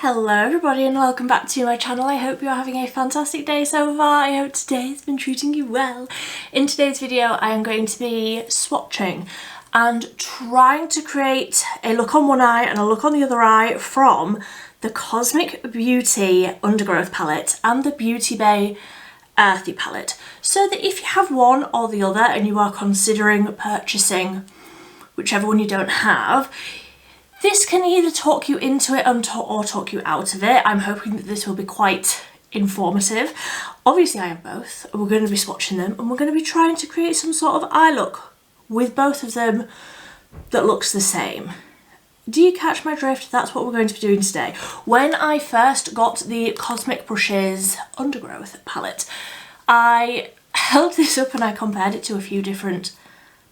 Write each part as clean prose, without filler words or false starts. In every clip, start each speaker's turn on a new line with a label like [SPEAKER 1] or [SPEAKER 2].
[SPEAKER 1] Hello everybody and welcome back to my channel. I hope you're having a fantastic day so far. I hope today has been treating you well. In today's video I am going to be swatching and trying to create a look on one eye and a look on the other eye from the Cosmic Beauty Undergrowth palette and the Beauty Bay Earthy palette, so that if you have one or the other and you are considering purchasing whichever one you don't have, this can either talk you into it or talk you out of it. I'm hoping that this will be quite informative. Obviously I have both. We're going to be swatching them and we're going to be trying to create some sort of eye look with both of them that looks the same. Do you catch my drift? That's what we're going to be doing today. When I first got the Cosmic Brushes Undergrowth palette, I held this up and I compared it to a few different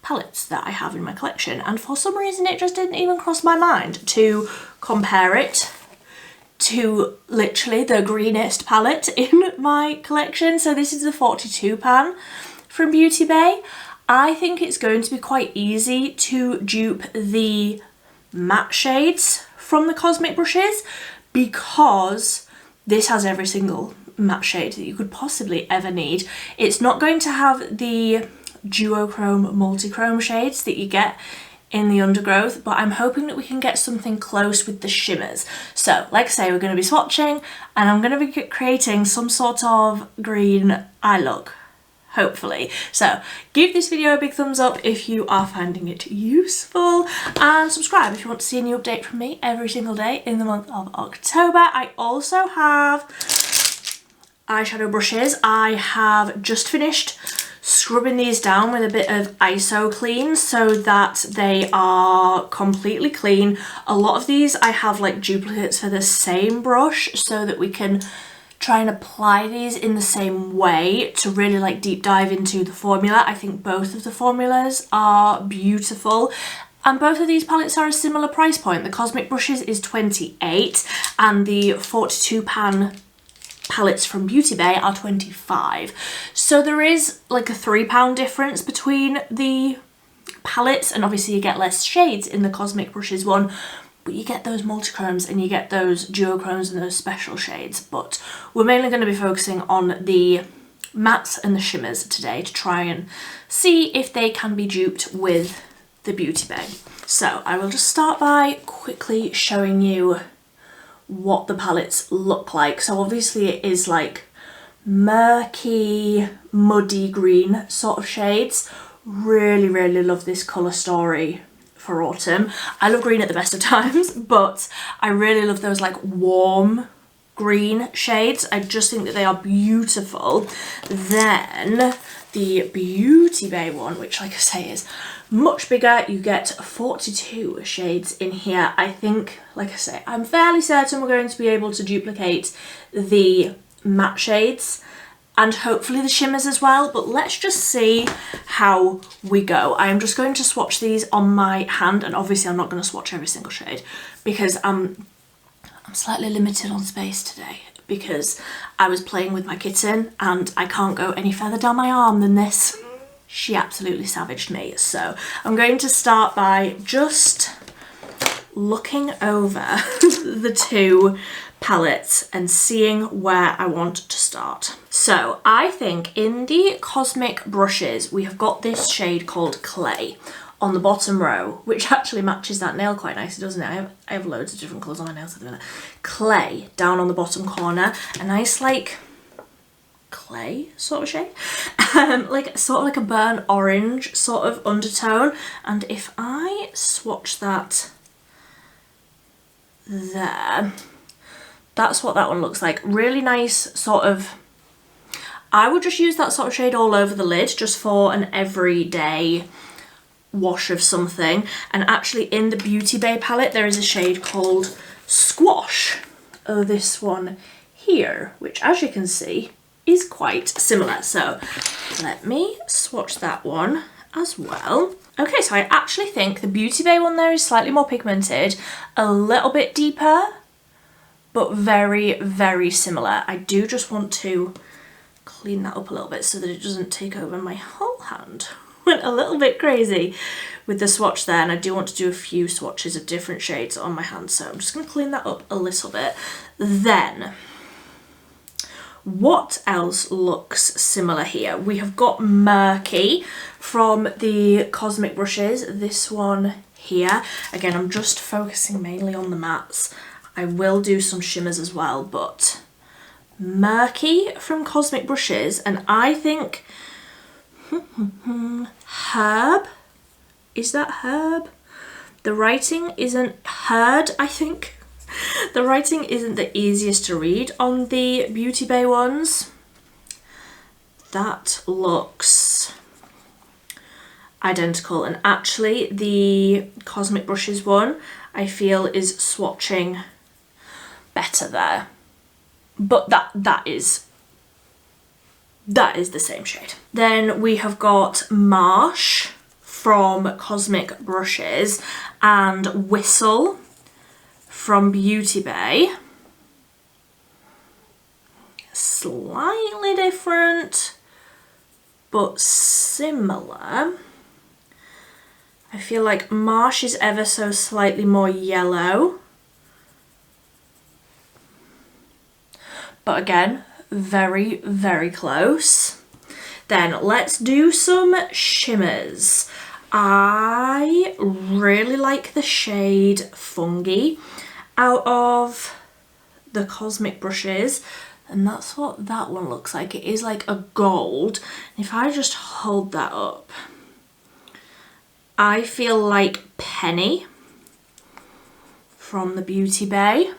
[SPEAKER 1] palettes that I have in my collection, and for some reason it just didn't even cross my mind to compare it to literally the greenest palette in my collection. So this is the 42 pan from Beauty Bay. I think it's going to be quite easy to dupe the matte shades from the Cosmic Brushes because this has every single matte shade that you could possibly ever need. It's not going to have the duochrome multi-chrome shades that you get in the Undergrowth, but I'm hoping that we can get something close with the shimmers. So like I say, we're going to be swatching and I'm going to be creating some sort of green eye look, hopefully. So give this video a big thumbs up if you are finding it useful, and subscribe if you want to see a new update from me every single day in the month of October. I also have eyeshadow brushes. I have just finished scrubbing these down with a bit of ISO clean so that they are completely clean. A lot of these I have like duplicates for the same brush so that we can try and apply these in the same way to really like deep dive into the formula. I think both of the formulas are beautiful and both of these palettes are a similar price point. The Cosmic Brushes is 28 and the 42 pan palettes from Beauty Bay are 25. So there is like a £3 difference between the palettes, and obviously you get less shades in the Cosmic Brushes one, but you get those multi-chromes and you get those duochromes and those special shades. But we're mainly going to be focusing on the mattes and the shimmers today to try and see if they can be duped with the Beauty Bay. So I will just start by quickly showing you what the palettes look like. So obviously it is like murky, muddy green sort of shades. Really love this colour story for autumn. I love green at the best of times, but I really love those like warm green shades. I just think that they are beautiful. Then the Beauty Bay one, which like I say is much bigger, you get 42 shades in here. I think, like I say, I'm fairly certain we're going to be able to duplicate the matte shades and hopefully the shimmers as well, but let's just see how we go. I'm just going to swatch these on my hand, and obviously I'm not going to swatch every single shade because I'm slightly limited on space today because I was playing with my kitten and I can't go any further down my arm than this. She absolutely savaged me. So I'm going to start by just looking over the two palettes and seeing where I want to start. So I think in the Cosmic Brushes we have got this shade called Clay on the bottom row, which actually matches that nail quite nicely, doesn't it? I have loads of different colours on my nails at the minute. Clay down on the bottom corner, a nice like clay sort of shade, like sort of like a burnt orange sort of undertone. And if I swatch that there, that's what that one looks like. Really nice sort of, I would just use that sort of shade all over the lid just for an everyday wash of something. And actually in the Beauty Bay palette there is a shade called Squash, this one here, which as you can see is quite similar. So let me swatch that one as well. Okay, so I actually think the Beauty Bay one there is slightly more pigmented, a little bit deeper, but very similar. I do just want to clean that up a little bit so that it doesn't take over my whole hand. went a little bit crazy with the swatch there, and I do want to do a few swatches of different shades on my hand, so I'm just going to clean that up a little bit. Then, what else looks similar here? We have got Murky from the Cosmic brushes, this one here. Again, I'm just focusing mainly on the mattes. I will do some shimmers as well, but Murky from Cosmic brushes, and I think Herb, is that Herb? The writing isn't Heard, I think. The writing isn't the easiest to read on the Beauty Bay ones. That looks identical, and actually the Cosmic brushes one I feel is swatching better there, but that is the same shade. Then we have got Marsh from Cosmic brushes and Whistle from Beauty Bay. Slightly different, but similar. I feel like Marsh is ever so slightly more yellow. But again, very, very close. Then let's do some shimmers. I really like the shade Fungi out of the Cosmic brushes, and that's what that one looks like. It is like a gold. If I just hold that up, I feel like Penny from the Beauty Bay.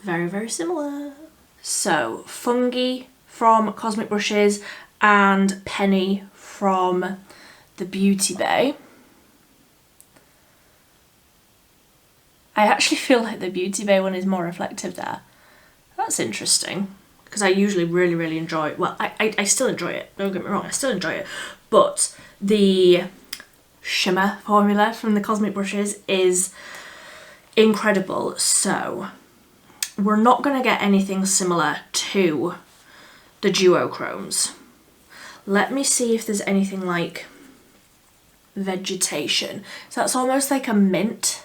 [SPEAKER 1] Very, very similar. So Fungi from Cosmic brushes and Penny from the Beauty Bay. I actually feel like the Beauty Bay one is more reflective there. That's interesting, because I usually really, really enjoy, well, I still enjoy it, don't get me wrong, I still enjoy it, but the shimmer formula from the Cosmic brushes is incredible. So we're not going to get anything similar to the duochromes. Let me see if there's anything like Vegetation. So that's almost like a mint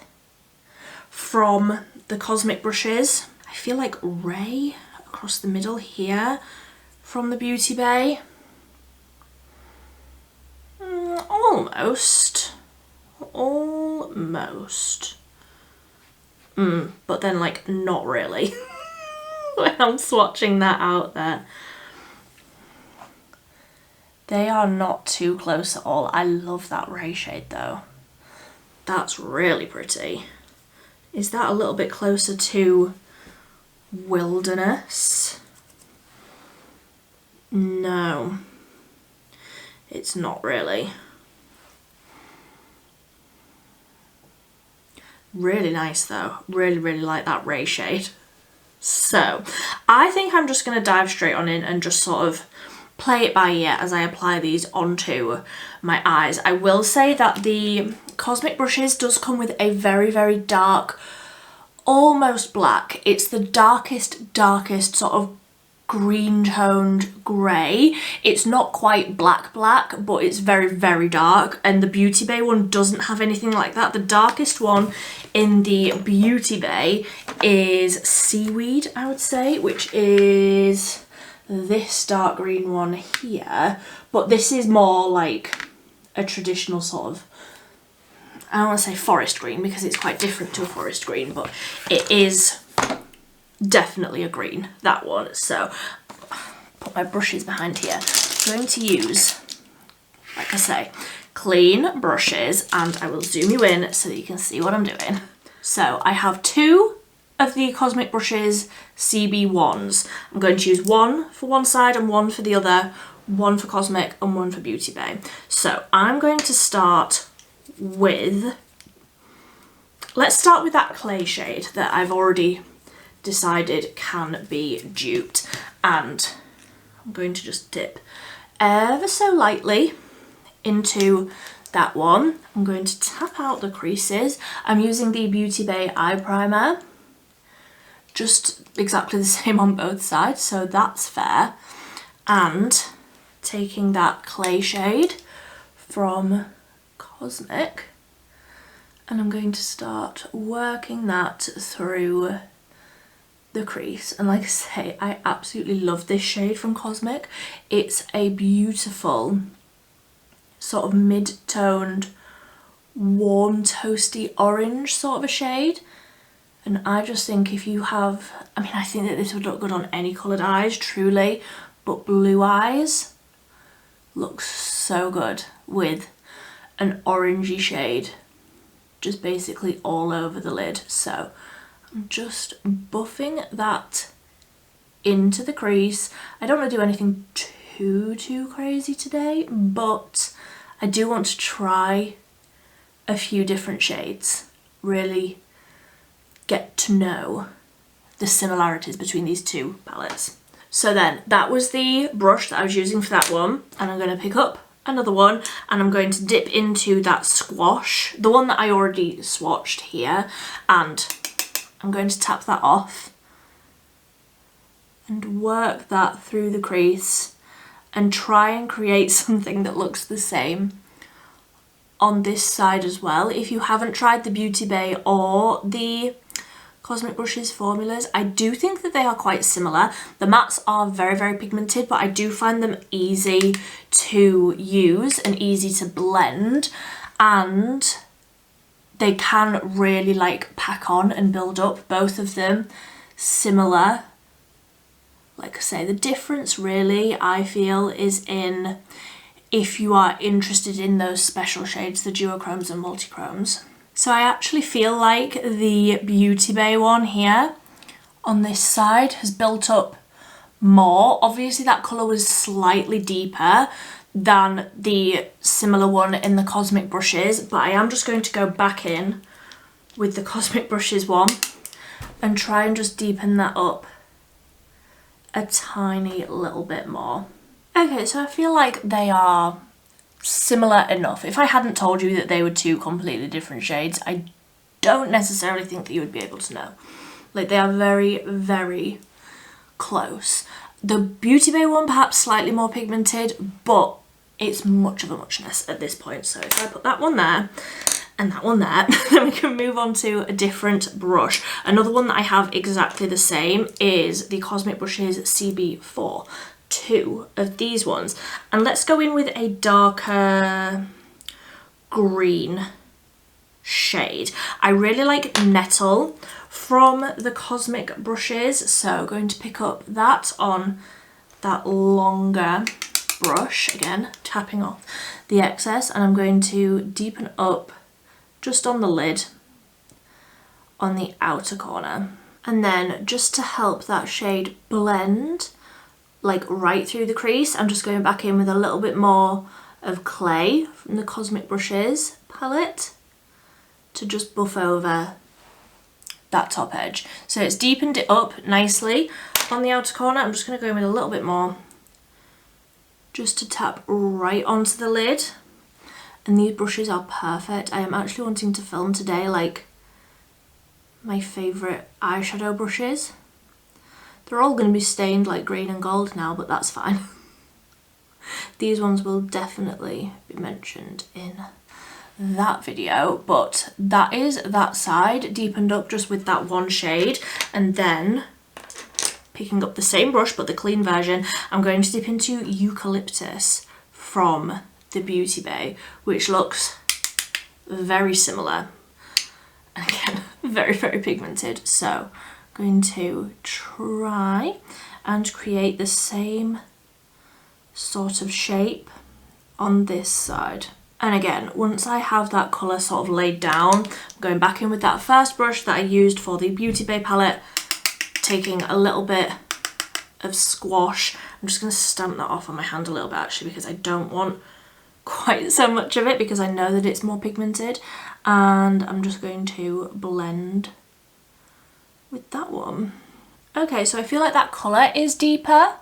[SPEAKER 1] from the Cosmic brushes. I feel like Ray across the middle here from the Beauty Bay. Almost. But then like not really when I'm swatching that out there. They are not too close at all. I love that Ray shade though. That's really pretty. Is that a little bit closer to Wilderness? No, it's not really. Really nice though. Really, really like that Ray shade. So I think I'm just going to dive straight on in and just sort of play it by ear as I apply these onto my eyes. I will say that the Cosmic brushes does come with a very, very dark, almost black. It's the darkest sort of green toned grey. It's not quite black, but it's very, very dark, and the Beauty Bay one doesn't have anything like that. The darkest one in the Beauty Bay is Seaweed, I would say, which is this dark green one here, but this is more like a traditional sort of, I don't want to say forest green because it's quite different to a forest green, but it is definitely a green, that one. So put my brushes behind here. I'm going to use, like I say, clean brushes, and I will zoom you in so that you can see what I'm doing. So I have two of the Cosmic brushes CB1s. I'm going to use one for one side and one for the other, one for Cosmic and one for Beauty Bay. So I'm going to start with, let's start with that clay shade that I've already decided can be duped, and I'm going to just dip ever so lightly into that one. I'm going to tap out the creases. I'm using the Beauty Bay eye primer, just exactly the same on both sides, so that's fair, and taking that clay shade from Cosmic, and I'm going to start working that through the crease. And like I say, I absolutely love this shade from Cosmic. It's a beautiful sort of mid-toned, warm, toasty orange sort of a shade. And I just think if you have, I mean, I think that this would look good on any coloured eyes, truly, but blue eyes looks so good with an orangey shade just basically all over the lid. So I'm just buffing that into the crease. I don't want to do anything too crazy today, but I do want to try a few different shades, really get to know the similarities between these two palettes. So then that was the brush that I was using for that one, and I'm going to pick up another one and I'm going to dip into that squash, the one that I already swatched here, and I'm going to tap that off and work that through the crease and try and create something that looks the same on this side as well. If you haven't tried the Beauty Bay or the Cosmic Brushes formulas, I do think that they are quite similar. The mattes are very pigmented, but I do find them easy to use and easy to blend, and they can really like pack on and build up, both of them similar. Like I say, the difference really I feel is in if you are interested in those special shades, the duochromes and multichromes. So I actually feel like the Beauty Bay one here on this side has built up more. Obviously that colour was slightly deeper than the similar one in the Cosmic Brushes, but I am just going to go back in with the Cosmic Brushes one and try and just deepen that up a tiny little bit more. Okay, so I feel like they are similar enough. If I hadn't told you that they were two completely different shades, I don't necessarily think that you would be able to know. Like, they are very close. The Beauty Bay one perhaps slightly more pigmented, but it's much of a muchness at this point. So if I put that one there and that one there, then we can move on to a different brush. Another one that I have exactly the same is the Cosmic Brushes CB4. Two of these ones, and let's go in with a darker green shade. I really like Nettle from the Cosmic Brushes, so going to pick up that on that longer brush, again tapping off the excess, and I'm going to deepen up just on the lid on the outer corner, and then just to help that shade blend like right through the crease, I'm just going back in with a little bit more of clay from the Cosmic Brushes palette to just buff over that top edge. So it's deepened it up nicely on the outer corner. I'm just going to go in with a little bit more just to tap right onto the lid, and these brushes are perfect. I am actually wanting to film today like my favourite eyeshadow brushes. They're all going to be stained like green and gold now, but that's fine. These ones will definitely be mentioned in that video, but that is that side deepened up just with that one shade. And then picking up the same brush but the clean version, I'm going to dip into Eucalyptus from the Beauty Bay, which looks very similar, and again very pigmented. So going to try and create the same sort of shape on this side. And again, once I have that colour sort of laid down, I'm going back in with that first brush that I used for the Beauty Bay palette, taking a little bit of squash. I'm just going to stamp that off on my hand a little bit actually, because I don't want quite so much of it because I know that it's more pigmented, and I'm just going to blend with that one. Okay, so I feel like that colour is deeper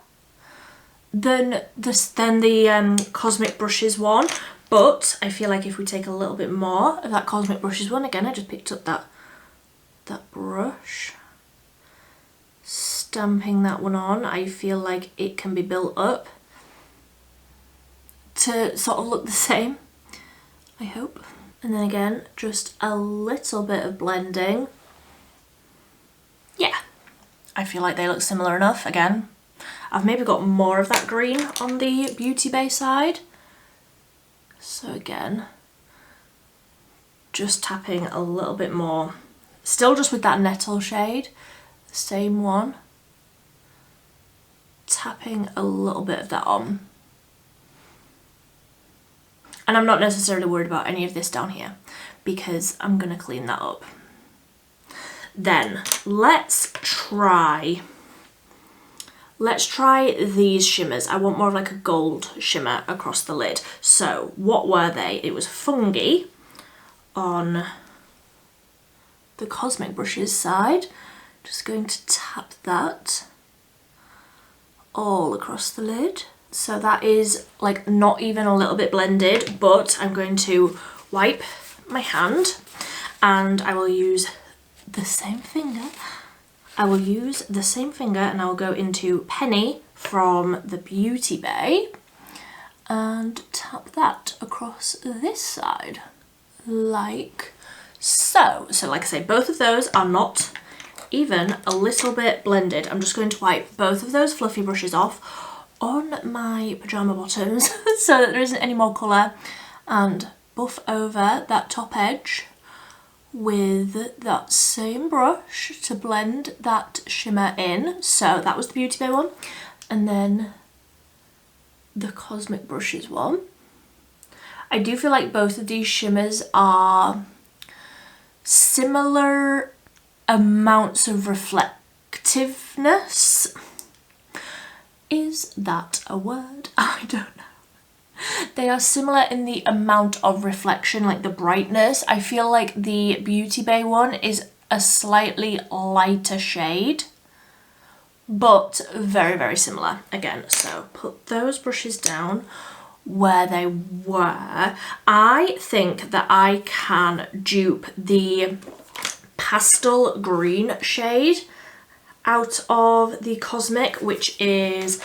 [SPEAKER 1] than the Cosmic Brushes one, but I feel like if we take a little bit more of that Cosmic Brushes one, again I just picked up that brush, stamping that one on, I feel like it can be built up to sort of look the same, I hope. And then again, just a little bit of blending. Yeah, I feel like they look similar enough. Again, I've maybe got more of that green on the Beauty Bay side. So again, just tapping a little bit more. Still just with that nettle shade, same one. Tapping a little bit of that on. And I'm not necessarily worried about any of this down here because I'm gonna clean that up. Then let's try these shimmers. I want more of like a gold shimmer across the lid. So what were they? It was Fungi on the Cosmic Brushes side. Just going to tap that all across the lid. So that is like not even a little bit blended, but I'm going to wipe my hand and I will use the same finger. I will use the same finger and I will go into Penny from the Beauty Bay and tap that across this side like so. So like I say, both of those are not even a little bit blended. I'm just going to wipe both of those fluffy brushes off on my pyjama bottoms so that there isn't any more colour, and buff over that top edge with that same brush to blend that shimmer in. So that was the Beauty Bay one, and then the Cosmic Brushes one. I do feel like both of these shimmers are similar amounts of reflectiveness. Is that a word? I don't know. They are similar in the amount of reflection, like the brightness. I feel like the Beauty Bay one is a slightly lighter shade, but very, very similar again. So put those brushes down where they were. I think that I can dupe the pastel green shade out of the Cosmic, which is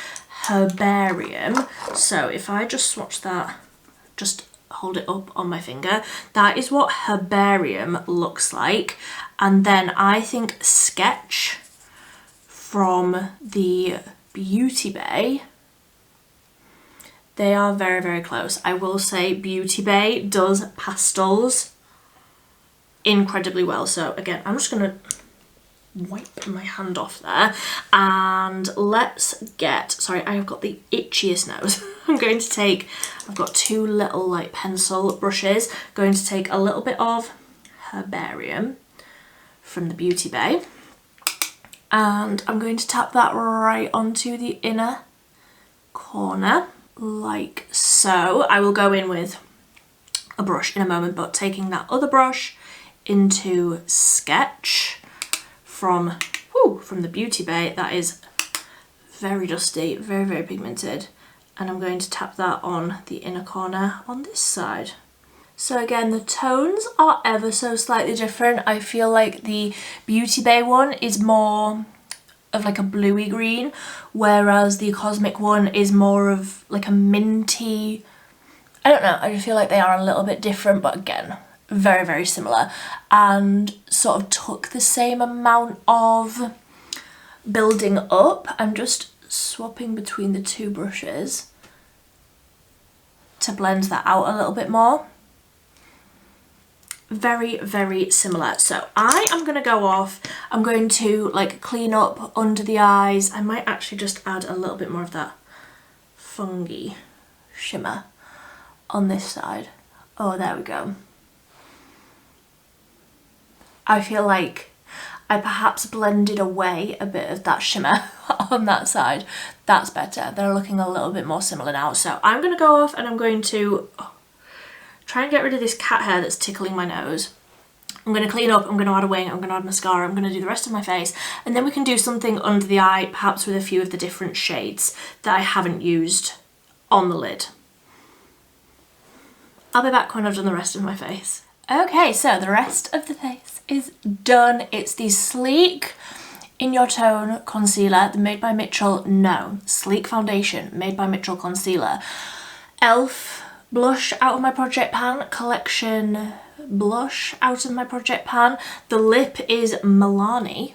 [SPEAKER 1] Herbarium. So if I just swatch that, just hold it up on my finger, that is what Herbarium looks like. And then I think Sketch from the Beauty Bay, they are very, very close. I will say Beauty Bay does pastels incredibly well. So again, I'm just gonna wipe my hand off there and let's get, sorry, I have got the itchiest nose. I'm going to take, I've got two little like pencil brushes, going to take a little bit of Herbarium from the Beauty Bay and I'm going to tap that right onto the inner corner like so. I will go in with a brush in a moment, but taking that other brush into Sketch from the Beauty Bay, that is very dusty, very, very pigmented, and I'm going to tap that on the inner corner on this side. So again, the tones are ever so slightly different. I feel like the Beauty Bay one is more of like a bluey green, whereas the Cosmic one is more of like a minty, I don't know, I just feel like they are a little bit different, but again, very, very similar, and sort of took the same amount of building up. I'm just swapping between the two brushes to blend that out a little bit more. Very, very similar. So I am going to go off, I'm going to like clean up under the eyes. I might actually just add a little bit more of that Fungi shimmer on this side. Oh, there we go. I feel like I perhaps blended away a bit of that shimmer on that side. That's better. They're looking a little bit more similar now. So I'm going to go off and I'm going to try and get rid of this cat hair that's tickling my nose. I'm going to clean up, I'm going to add a wing, I'm going to add mascara, I'm going to do the rest of my face, and then we can do something under the eye, perhaps with a few of the different shades that I haven't used on the lid. I'll be back when I've done the rest of my face. Okay, so the rest of the face is done. It's the Sleek In Your Tone Concealer, the Made by Mitchell, no, Sleek Foundation, Made by Mitchell Concealer. e.l.f. blush out of my project pan, Collection blush out of my project pan. The lip is Milani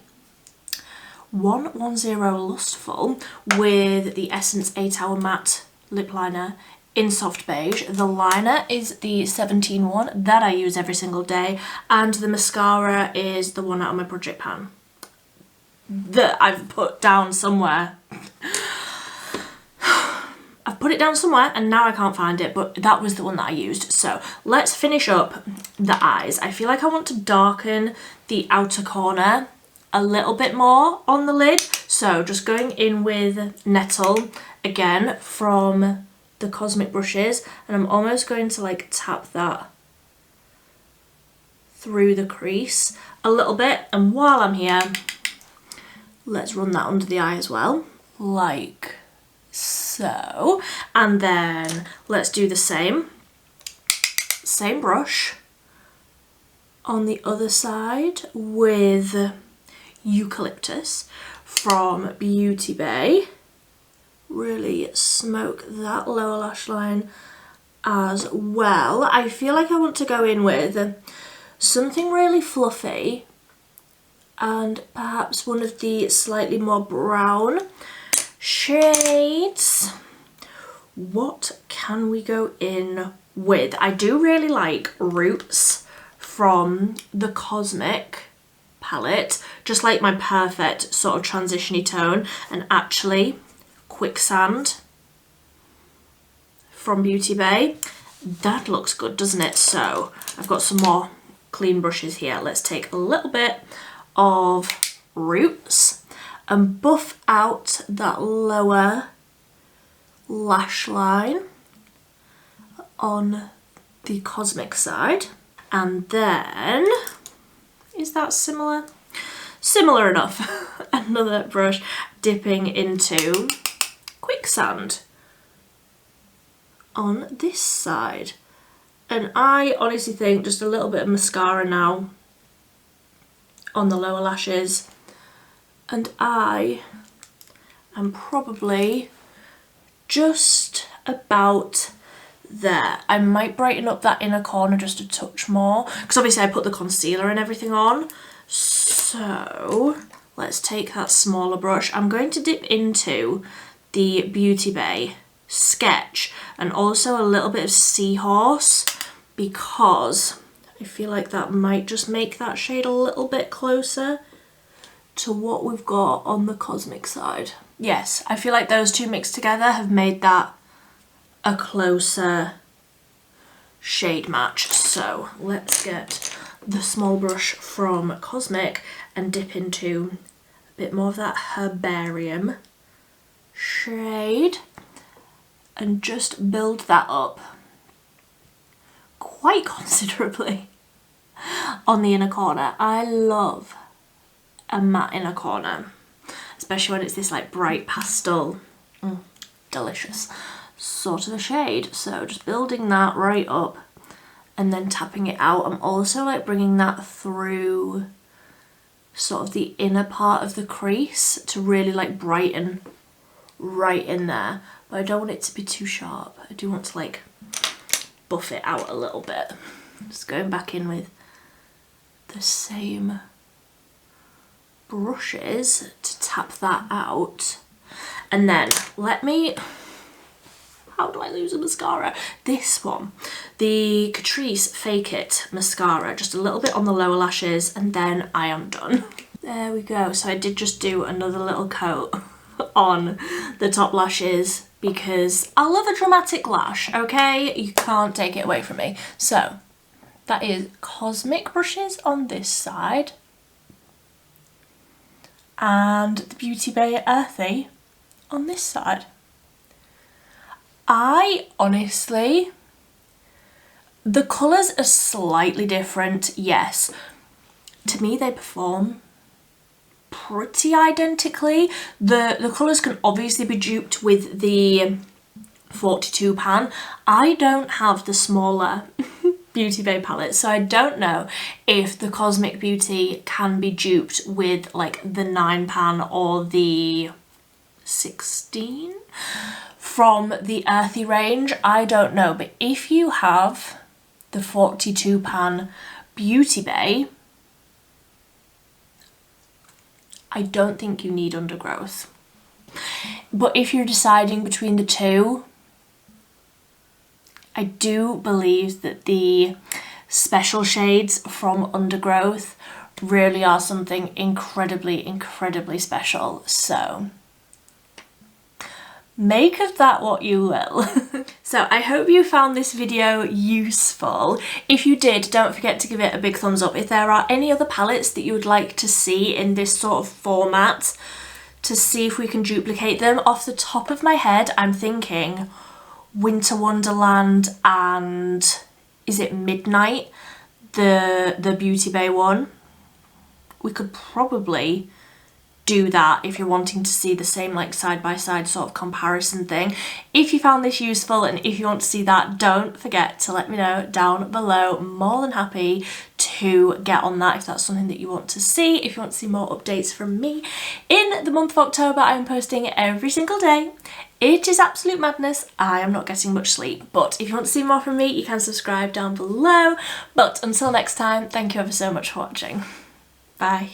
[SPEAKER 1] 110 Lustful with the Essence 8 Hour Matte Lip Liner in soft beige. The liner is the 17 one that I use every single day, and the mascara is the one out of my project pan that I've put down somewhere. I've put it down somewhere and now I can't find it, but that was the one that I used. So let's finish up the eyes. I feel like I want to darken the outer corner a little bit more on the lid. So just going in with Nettle again from the Cosmic brushes, and I'm almost going to like tap that through the crease a little bit. And while I'm here, let's run that under the eye as well, like so. And then let's do the same brush on the other side with Eucalyptus from Beauty Bay. Really smoke that lower lash line as well. I feel like I want to go in with something really fluffy and perhaps one of the slightly more brown shades. What can we go in with? I do really like Roots from the Cosmic palette, just like my perfect sort of transition-y tone. And actually Quicksand from Beauty Bay, that looks good, doesn't it? So I've got some more clean brushes here. Let's take a little bit of Roots and buff out that lower lash line on the Cosmic side. And then, is that similar? Similar enough. Another brush dipping into Quicksand on this side. And I honestly think just a little bit of mascara now on the lower lashes, and I am probably just about there. I might brighten up that inner corner just a touch more, because obviously I put the concealer and everything on. So let's take that smaller brush. I'm going to dip into the Beauty Bay Sketch and also a little bit of Seahorse, because I feel like that might just make that shade a little bit closer to what we've got on the Cosmic side. Yes, I feel like those two mixed together have made that a closer shade match. So let's get the small brush from Cosmic and dip into a bit more of that Herbarium shade and just build that up quite considerably on the inner corner. I love a matte inner corner, especially when it's this like bright pastel, delicious sort of a shade. So just building that right up and then tapping it out. I'm also like bringing that through sort of the inner part of the crease to really like brighten right in there, but I don't want it to be too sharp. I do want to like buff it out a little bit. Just going back in with the same brushes to tap that out. And then let me, how do I lose a mascara? This one, the Catrice Fake It mascara, just a little bit on the lower lashes, and then I am done. There we go. So I did just do another little coat on the top lashes because I love a dramatic lash, okay? You can't take it away from me. So that is Cosmic brushes on this side and the Beauty Bay Earthy on this side. I honestly, the colours are slightly different, yes. To me they perform pretty identically. The colours can obviously be duped with the 42 pan. I don't have the smaller Beauty Bay palette, so I don't know if the Cosmic Beauty can be duped with like the 9 pan or the 16 from the Earthy range, I don't know, but if you have the 42 pan Beauty Bay, I don't think you need Undergrowth. But if you're deciding between the two, I do believe that the special shades from Undergrowth really are something incredibly, incredibly special. So make of that what you will. So I hope you found this video useful. If you did, don't forget to give it a big thumbs up. If there are any other palettes that you would like to see in this sort of format, to see if we can duplicate them, off the top of my head, I'm thinking Winter Wonderland and is it Midnight, the Beauty Bay one. We could probably do that if you're wanting to see the same like side by side sort of comparison thing. If you found this useful and if you want to see that, don't forget to let me know down below. More than happy to get on that if that's something that you want to see. If you want to see more updates from me in the month of October, I am posting every single day. It is absolute madness. I am not getting much sleep, but if you want to see more from me, you can subscribe down below. But until next time, thank you ever so much for watching. Bye.